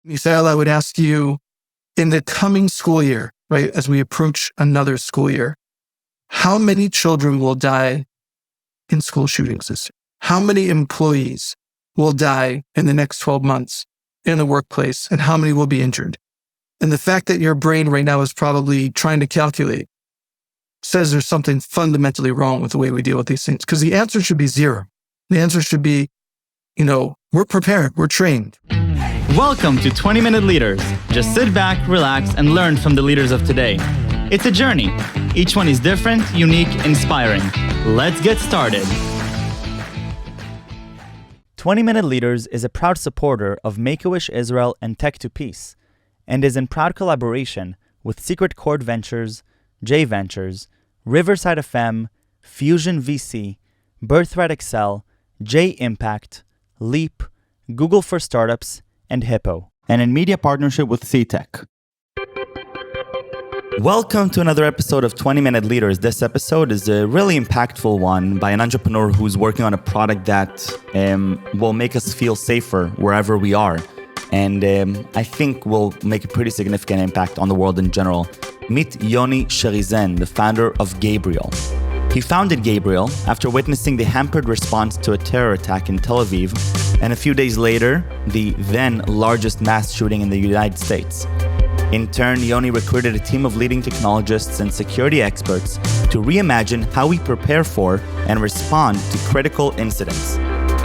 Misael, I would ask you, in the coming school year, right, as we approach another school year, how many children will die in school shootings this year? How many employees will die in the next 12 months in the workplace, and how many will be injured? And the fact that your brain right now is probably trying to calculate says there's something fundamentally wrong with the way we deal with these things. Because the answer should be zero. The answer should be, we're prepared, we're trained. Welcome to 20-Minute Leaders. Just sit back, relax, and learn from the leaders of today. It's a journey. Each one is different, unique, inspiring. Let's get started. 20-Minute Leaders is a proud supporter of Make-A-Wish Israel and Tech to Peace, and is in proud collaboration with Secret Chord Ventures, J Ventures, Riverside FM, Fusion VC, Birthright Excel, J Impact, Leap, Google for Startups, and Hippo, and in media partnership with CTech. Welcome to another episode of 20-Minute Leaders. This episode is a really impactful one by an entrepreneur who's working on a product that will make us feel safer wherever we are. And I think will make a pretty significant impact on the world in general. Meet Yoni Sherizen, the founder of Gabriel. He founded Gabriel after witnessing the hampered response to a terror attack in Tel Aviv, and a few days later, the then largest mass shooting in the United States. In turn, Yoni recruited a team of leading technologists and security experts to reimagine how we prepare for and respond to critical incidents.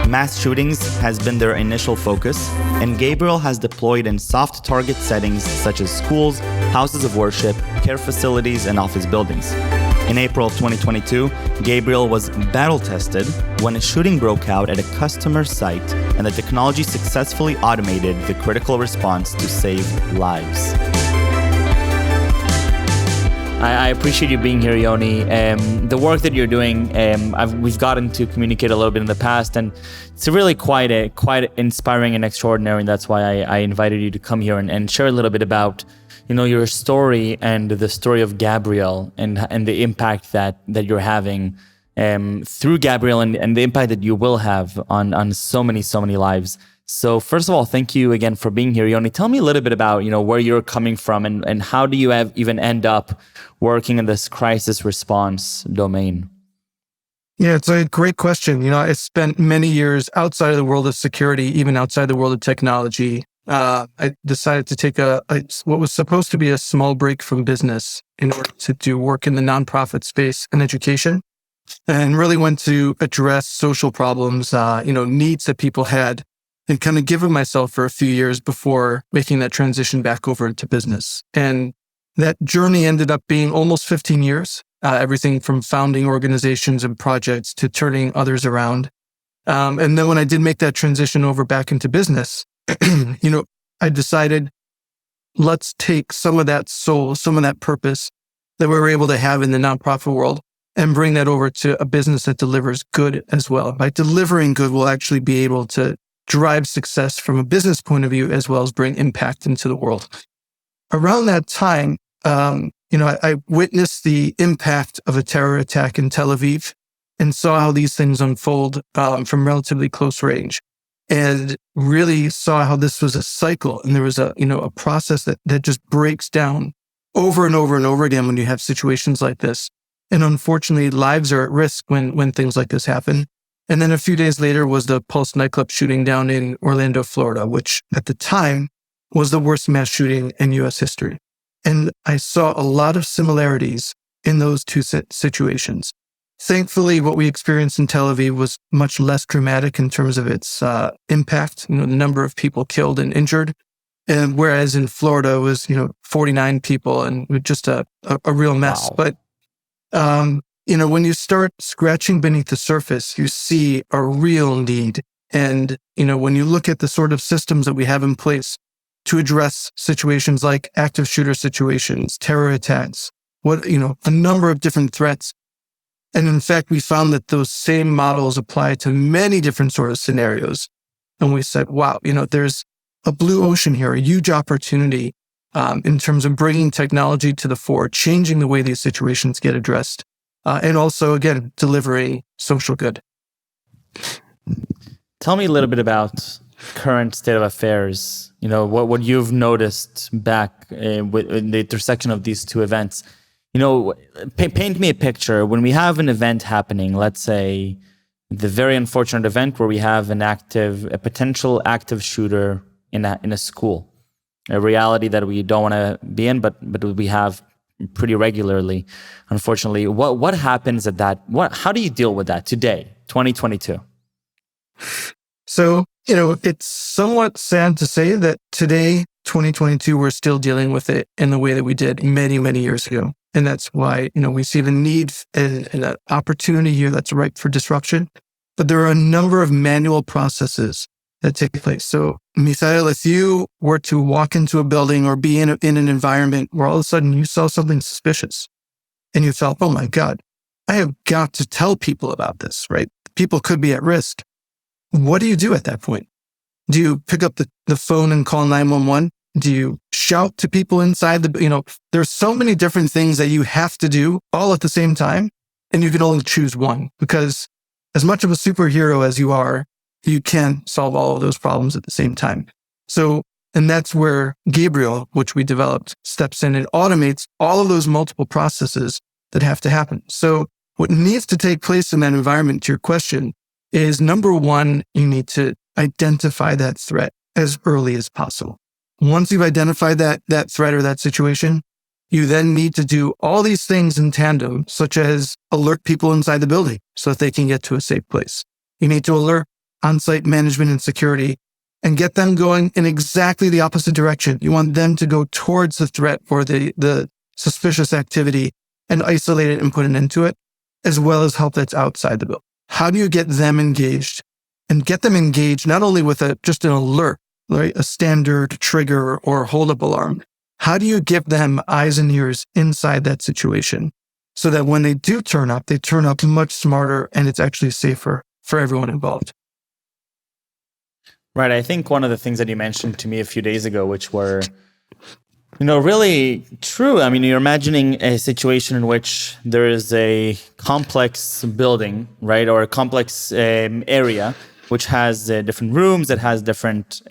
Mass shootings has been their initial focus, and Gabriel has deployed in soft target settings such as schools, houses of worship, care facilities, and office buildings. In April of 2022, Gabriel was battle-tested when a shooting broke out at a customer site, and the technology successfully automated the critical response to save lives. I appreciate you being here, Yoni. The work that you're doing, we've gotten to communicate a little bit in the past, and it's really quite inspiring and extraordinary. And that's why I invited you to come here and share a little bit about, your story and the story of Gabriel and the impact that you're having through Gabriel and the impact that you will have on so many lives. So first of all, thank you again for being here, Yoni. Tell me a little bit about, where you're coming from and how do you even end up working in this crisis response domain? Yeah, it's a great question. I spent many years outside of the world of security, even outside the world of technology. I decided to take what was supposed to be a small break from business in order to do work in the nonprofit space and education, and really went to address social problems, needs that people had, and kind of given myself for a few years before making that transition back over into business. And that journey ended up being almost 15 years, everything from founding organizations and projects to turning others around. And then when I did make that transition over back into business, I decided, let's take some of that soul, some of that purpose that we were able to have in the nonprofit world and bring that over to a business that delivers good as well. By delivering good, we'll actually be able to drive success from a business point of view as well as bring impact into the world. Around that time, I witnessed the impact of a terror attack in Tel Aviv and saw how these things unfold from relatively close range, and really saw how this was a cycle. And there was a process that just breaks down over and over and over again when you have situations like this. And unfortunately, lives are at risk when things like this happen. And then a few days later was the Pulse nightclub shooting down in Orlando, Florida, which at the time was the worst mass shooting in U.S. history. And I saw a lot of similarities in those two situations. Thankfully, what we experienced in Tel Aviv was much less dramatic in terms of its impact, the number of people killed and injured. And whereas in Florida it was, 49 people and just a real mess. Wow. But, when you start scratching beneath the surface, you see a real need. And, when you look at the sort of systems that we have in place to address situations like active shooter situations, terror attacks, a number of different threats. And in fact, we found that those same models apply to many different sort of scenarios. And we said, wow, there's a blue ocean here, a huge opportunity in terms of bringing technology to the fore, changing the way these situations get addressed, and also, again, delivering social good. Tell me a little bit about current state of affairs, what you've noticed back in the intersection of these two events. Paint me a picture. When we have an event happening, let's say the very unfortunate event where we have a potential active shooter in a school, a reality that we don't want to be in, but we have pretty regularly, unfortunately. What happens at that? How do you deal with that today, 2022? So, it's somewhat sad to say that today, 2022, we're still dealing with it in the way that we did many, many years ago. And that's why, we see the need and an opportunity here that's ripe for disruption. But there are a number of manual processes that take place. So, Michael, if you were to walk into a building or be in an environment where all of a sudden you saw something suspicious and you felt, oh my God, I have got to tell people about this, right? People could be at risk. What do you do at that point? Do you pick up the phone and call 911? Do you shout to people inside there's so many different things that you have to do all at the same time, and you can only choose one, because as much of a superhero as you are, you can't solve all of those problems at the same time. So, and that's where Gabriel, which we developed, steps in and automates all of those multiple processes that have to happen. So what needs to take place in that environment, to your question, is number one, you need to identify that threat as early as possible. Once you've identified that threat or that situation, you then need to do all these things in tandem, such as alert people inside the building so that they can get to a safe place. You need to alert on-site management and security and get them going in exactly the opposite direction. You want them to go towards the threat or the suspicious activity and isolate it and put an end to it, as well as help that's outside the building. How do you get them engaged, and get them engaged not only with just an alert, right? A standard trigger or hold-up alarm. How do you give them eyes and ears inside that situation so that when they do turn up, they turn up much smarter and it's actually safer for everyone involved? Right. I think one of the things that you mentioned to me a few days ago, which were, really true. I mean, you're imagining a situation in which there is a complex building, right, or a complex area, which has different rooms, that has different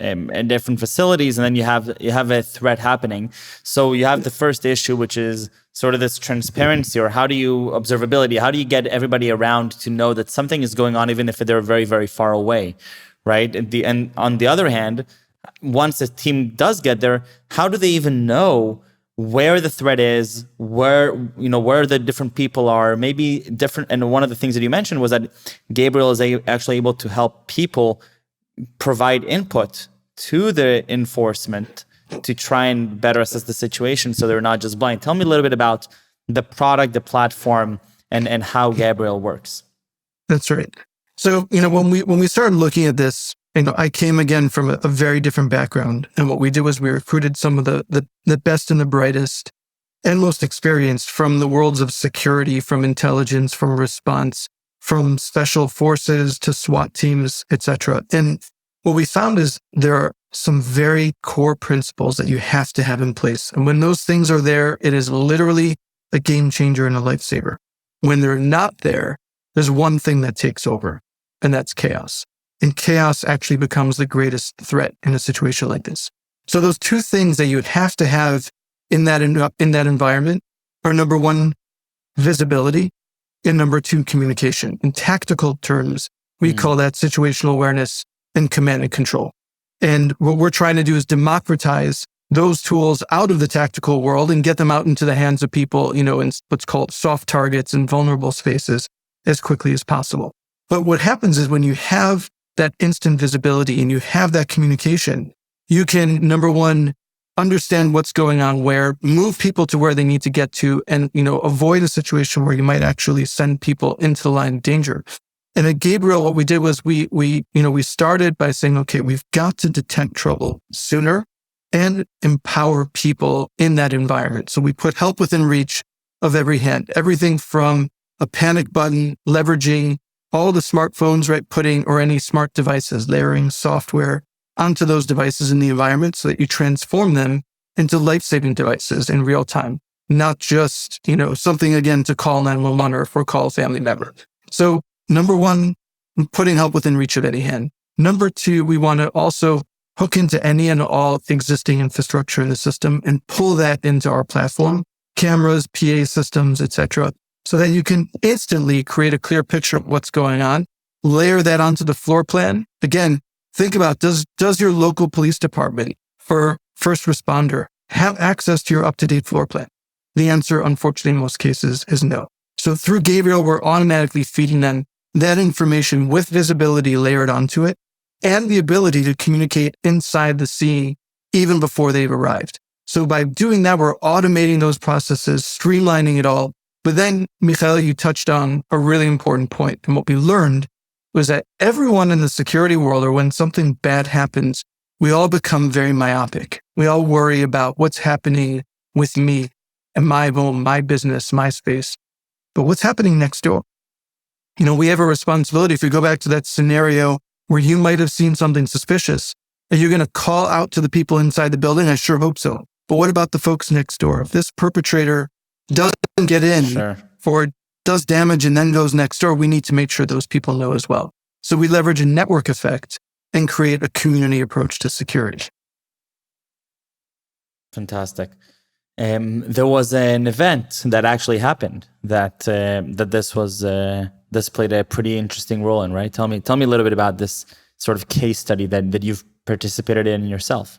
facilities, and then you have a threat happening. So you have the first issue, which is sort of this transparency, or observability. How do you get everybody around to know that something is going on, even if they're very, very far away, right? And on the other hand, once a team does get there, how do they even know where the threat is, where the different people are, maybe different? And one of the things that you mentioned was that Gabriel is actually able to help people provide input to the enforcement to try and better assess the situation so they're not just blind. Tell me a little bit about the product, the platform, and how Gabriel works. That's right. So, when we started looking at this, I came again from a very different background. And what we did was we recruited some of the best and the brightest and most experienced from the worlds of security, from intelligence, from response, from special forces to SWAT teams, etc. And what we found is there are some very core principles that you have to have in place. And when those things are there, it is literally a game changer and a lifesaver. When they're not there, there's one thing that takes over, and that's chaos. And chaos actually becomes the greatest threat in a situation like this. So those two things that you would have to have in that environment are, number one, visibility, and number two, communication. In tactical terms, we call that situational awareness and command and control. And what we're trying to do is democratize those tools out of the tactical world and get them out into the hands of people, in what's called soft targets and vulnerable spaces as quickly as possible. But what happens is when you have that instant visibility and you have that communication, you can, number one, understand what's going on where, move people to where they need to get to, and, avoid a situation where you might actually send people into the line of danger. And at Gabriel, what we did was we started by saying, okay, we've got to detect trouble sooner and empower people in that environment. So we put help within reach of every hand, everything from a panic button, leveraging all the smartphones, right? Or any smart devices, layering software onto those devices in the environment so that you transform them into life-saving devices in real time, not just, something again to call 911 or call a family member. So number one, putting help within reach of any hand. Number two, we want to also hook into any and all existing infrastructure in the system and pull that into our platform, cameras, PA systems, etc., so that you can instantly create a clear picture of what's going on, layer that onto the floor plan. Again, think about, does your local police department for first responder have access to your up-to-date floor plan? The answer, unfortunately, in most cases is no. So through Gabriel, we're automatically feeding them that information with visibility layered onto it and the ability to communicate inside the scene even before they've arrived. So by doing that, we're automating those processes, streamlining it all. But then, Michael, you touched on a really important point. And what we learned was that everyone in the security world, or when something bad happens, we all become very myopic. We all worry about what's happening with me and my home, my business, my space. But what's happening next door? We have a responsibility. If we go back to that scenario where you might have seen something suspicious, are you going to call out to the people inside the building? I sure hope so. But what about the folks next door? If this perpetrator doesn't get in or does damage and then goes next door, we need to make sure those people know as well. So we leverage a network effect and create a community approach to security. Fantastic. There was an event that actually happened that this played a pretty interesting role in, right? Tell me a little bit about this sort of case study that you've participated in yourself.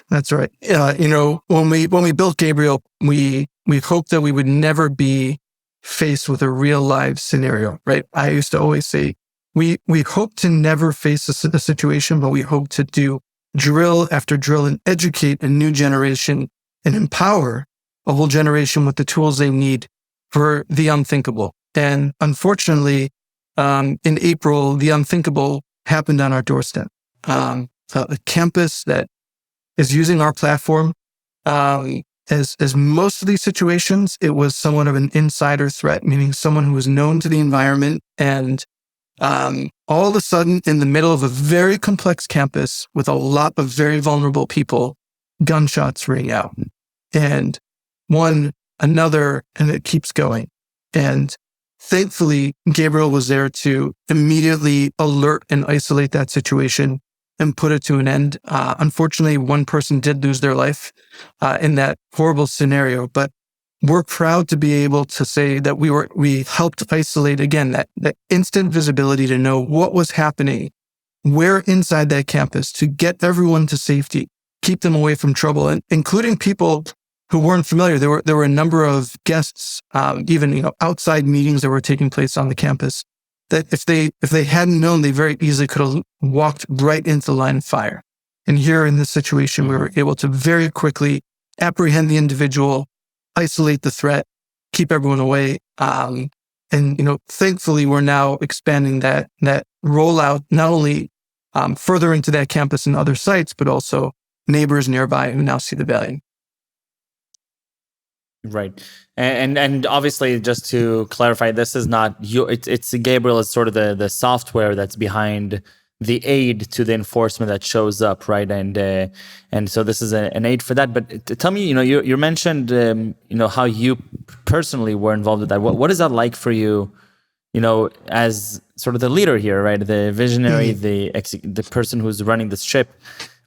That's right. When we built Gabriel, we hoped that we would never be faced with a real live scenario, right? I used to always say, we hope to never face a situation, but we hope to do drill after drill and educate a new generation and empower a whole generation with the tools they need for the unthinkable. And unfortunately, in April, the unthinkable happened on our doorstep. A campus that is using our platform, as most of these situations, it was somewhat of an insider threat, meaning someone who was known to the environment. And all of a sudden, in the middle of a very complex campus with a lot of very vulnerable people, gunshots ring out. And one, another, and it keeps going. And thankfully, Gabriel was there to immediately alert and isolate that situation and put it to an end. Unfortunately, one person did lose their life in that horrible scenario, but we're proud to be able to say that we helped isolate, again, that instant visibility to know what was happening, where inside that campus, to get everyone to safety, keep them away from trouble, and including people who weren't familiar. There were a number of guests, even outside meetings that were taking place on the campus, that if they hadn't known, they very easily could have walked right into the line of fire. And here in this situation, we were able to very quickly apprehend the individual, isolate the threat, keep everyone away. And thankfully, we're now expanding that rollout not only further into that campus and other sites, but also neighbors nearby who now see the value. Right. And obviously, just to clarify, this is not you. It's Gabriel is sort of the software that's behind the aid to the enforcement that shows up, right? And so this is an aid for that. But tell me, you mentioned how you personally were involved with that. What is that like for you? As sort of the leader here, right? The visionary, the person who's running this ship.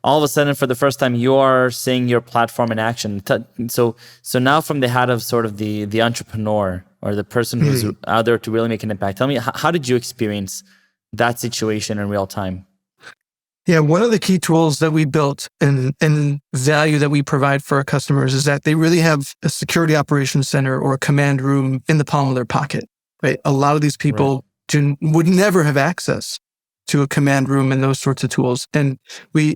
All of a sudden, for the first time, you are seeing your platform in action. So now from the hat of sort of the entrepreneur or the person who's out there to really make an impact, tell me, how did you experience that situation in real time? Yeah, one of the key tools that we built and value that we provide for our customers is that they really have a security operations center or a command room in the palm of their pocket, right? A lot of these people would never have access to a command room and those sorts of tools. And they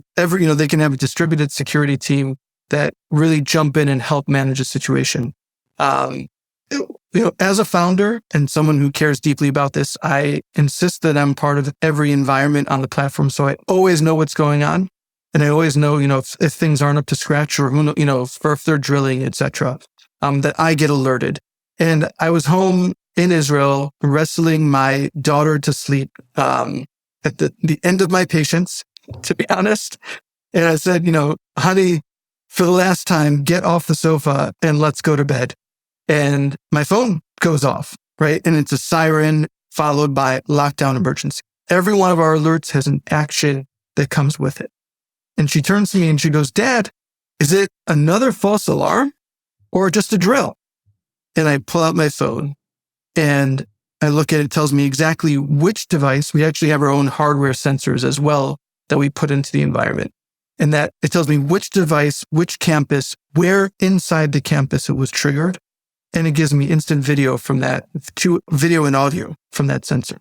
can have a distributed security team that really jump in and help manage a situation. As a founder and someone who cares deeply about this, I insist that I'm part of every environment on the platform. So I always know what's going on. And I always know, if things aren't up to scratch or, if they're drilling, etc., that I get alerted. And I was home in Israel wrestling my daughter to sleep, at the end of my patience, to be honest. And I said, honey, for the last time, get off the sofa and let's go to bed. And my phone goes off, right? And it's a siren followed by lockdown emergency. every one of our alerts has an action that comes with it. And she turns to me and she goes, Dad, is it another false alarm or just a drill? And I pull out my phone and I look at it. It tells me exactly which device. We actually have our own hardware sensors as well that we put into the environment. And that it tells me which device, which campus, where inside the campus it was triggered. And it gives me instant video from that, video and audio from that sensor.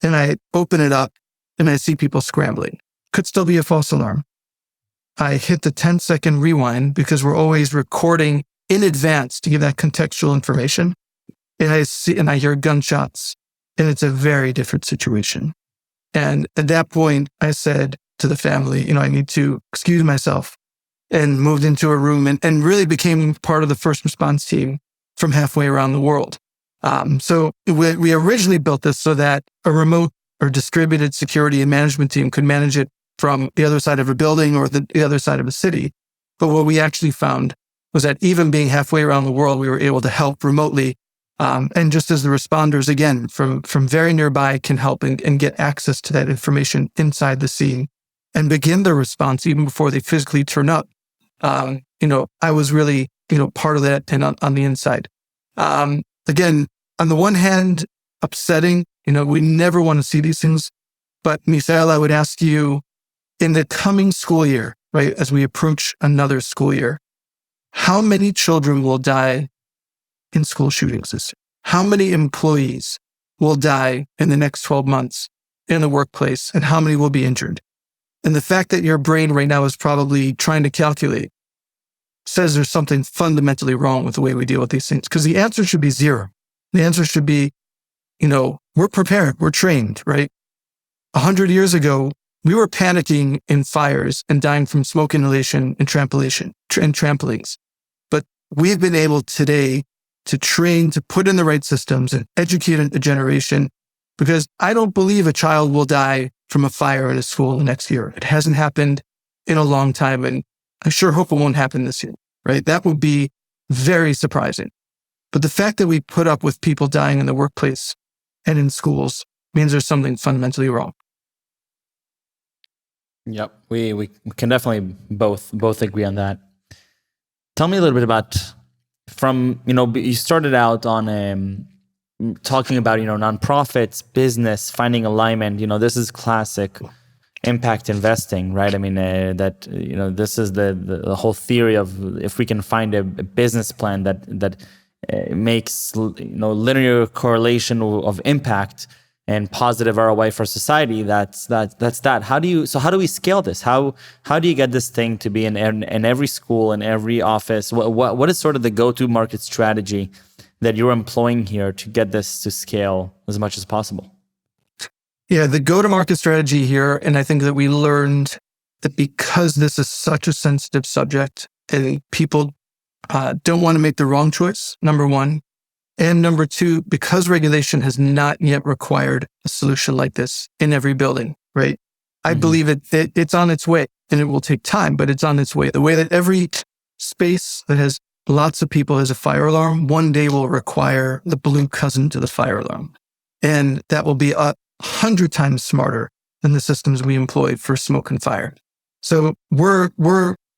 And I open it up and I see people scrambling. Could still be a false alarm. I hit the 10-second rewind because we're always recording in advance to give that contextual information. And I hear gunshots, and it's a very different situation. And at that point, I said to the family, I need to excuse myself, and moved into a room and really became part of the first response team from halfway around the world. So we originally built this so that a remote or distributed security and management team could manage it from the other side of a building or the other side of a city. But what we actually found was that even being halfway around the world, we were able to help remotely. And just as the responders, again, from very nearby can help and get access to that information inside the scene and begin their response even before they physically turn up. I was really, part of that and on the inside. Again, on the one hand, upsetting, we never want to see these things. But Michael, I would ask you, in the coming school year, right, as we approach another school year, how many children will die in school shootings this year? How many employees will die in the next 12 months in the workplace? And how many will be injured? And the fact that your brain right now is probably trying to calculate says there's something fundamentally wrong with the way we deal with these things. Because the answer should be zero. The answer should be, we're prepared, we're trained, right? 100 years ago, we were panicking in fires and dying from smoke inhalation and trampolines. But we've been able today to train, to put in the right systems and educate a generation, because I don't believe a child will die from a fire in a school the next year. It hasn't happened in a long time, and I sure hope it won't happen this year, right? That would be very surprising. But the fact that we put up with people dying in the workplace and in schools means there's something fundamentally wrong. Yep, we can definitely both agree on that. Tell me a little bit about you started out on talking about nonprofits, business, finding alignment. This is classic impact investing, right? I mean this is the whole theory of if we can find a business plan that makes linear correlation of impact and positive ROI for society, that's that. How do we scale this? How do you get this thing to be in every school, in every office? What is sort of the go-to market strategy that you're employing here to get this to scale as much as possible? Yeah, the go-to-market strategy here, and I think that we learned that because this is such a sensitive subject and people don't want to make the wrong choice, number one. And number two, because regulation has not yet required a solution like this in every building, right? I believe it's on its way, and it will take time, but it's on its way. The way that every space that has lots of people has a fire alarm, one day will require the blue cousin to the fire alarm. And that will be 100 times smarter than the systems we employ for smoke and fire. So we're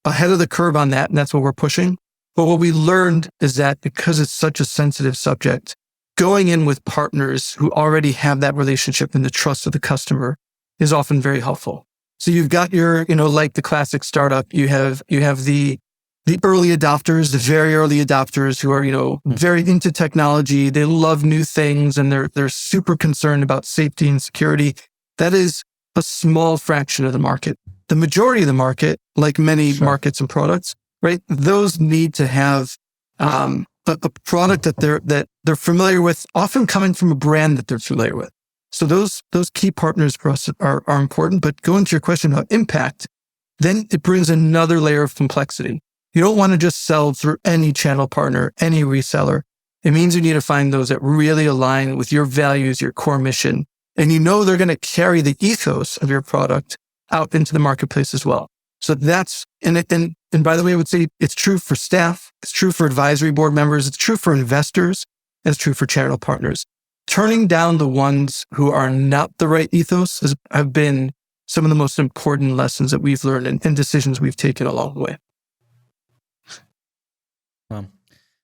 ahead of the curve on that, and that's what we're pushing. But what we learned is that because it's such a sensitive subject, going in with partners who already have that relationship and the trust of the customer is often very helpful. So you've got your, like the classic startup, you have the early adopters, the very early adopters who are, very into technology. They love new things and they're super concerned about safety and security. That is a small fraction of the market. The majority of the market, like many markets and products, right? Those need to have a product that they're familiar with, often coming from a brand that they're familiar with. So those key partners for us are important. But going to your question about impact, then it brings another layer of complexity. You don't want to just sell through any channel partner, any reseller. It means you need to find those that really align with your values, your core mission, and they're going to carry the ethos of your product out into the marketplace as well. So that's, and by the way, I would say it's true for staff, it's true for advisory board members, it's true for investors, and it's true for channel partners. turning down the ones who are not the right ethos have been some of the most important lessons that we've learned and decisions we've taken along the way.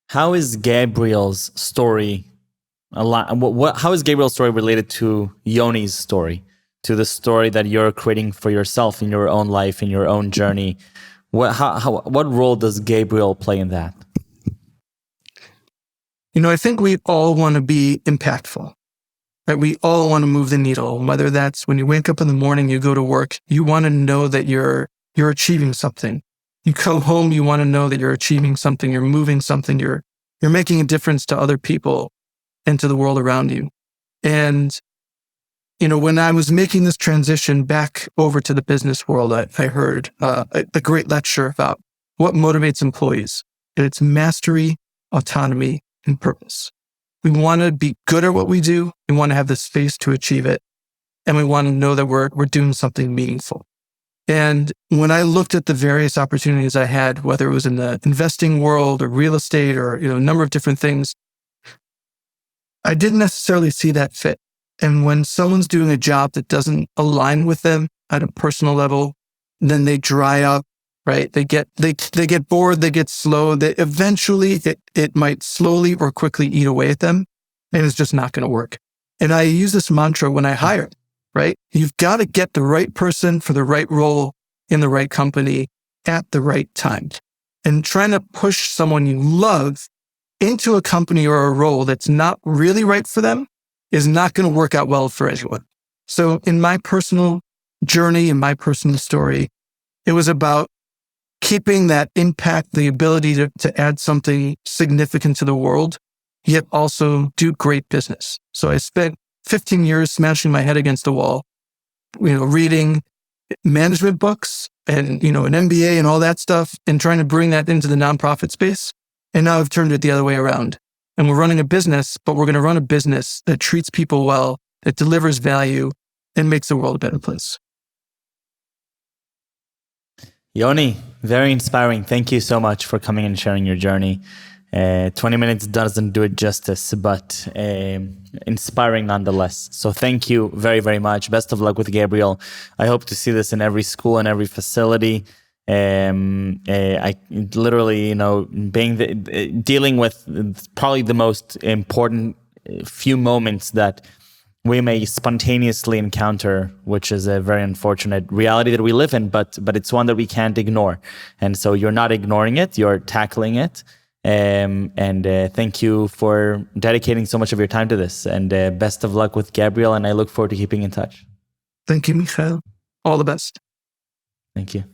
How is Gabriel's story how is Gabriel's story related to Yoni's story, to the story that you're creating for yourself in your own life, in your own journey? What role does Gabriel play in that? I think we all want to be impactful, right? We all want to move the needle, whether that's when you wake up in the morning, you go to work, you want to know that you're achieving something. You come home, you want to know that you're achieving something, you're moving something, you're making a difference to other people and to the world around you. And, when I was making this transition back over to the business world, I heard a great lecture about what motivates employees. It's mastery, autonomy, and purpose. We want to be good at what we do. We want to have the space to achieve it. And we want to know that we're doing something meaningful. And when I looked at the various opportunities I had, whether it was in the investing world or real estate or, a number of different things, I didn't necessarily see that fit. And when someone's doing a job that doesn't align with them at a personal level, then they dry up, right? They get bored, they get slow. Eventually it might slowly or quickly eat away at them, and it's just not going to work. And I use this mantra when I hire, right? You've got to get the right person for the right role in the right company at the right time. And trying to push someone you love into a company or a role that's not really right for them is not going to work out well for anyone. So in my personal journey, in my personal story, it was about keeping that impact, the ability to add something significant to the world, yet also do great business. So I spent 15 years smashing my head against the wall, reading management books and, an MBA and all that stuff and trying to bring that into the nonprofit space. And now I've turned it the other way around. And we're running a business, but we're going to run a business that treats people well, that delivers value, and makes the world a better place. Yoni, very inspiring. Thank you so much for coming and sharing your journey. 20 minutes doesn't do it justice, but inspiring nonetheless. So thank you very, very much. Best of luck with Gabriel. I hope to see this in every school and every facility. I literally, dealing with probably the most important few moments that we may spontaneously encounter, which is a very unfortunate reality that we live in, but it's one that we can't ignore. And so you're not ignoring it, you're tackling it. And thank you for dedicating so much of your time to this. And best of luck with Gabriel, and I look forward to keeping in touch. Thank you, Michael. All the best. Thank you.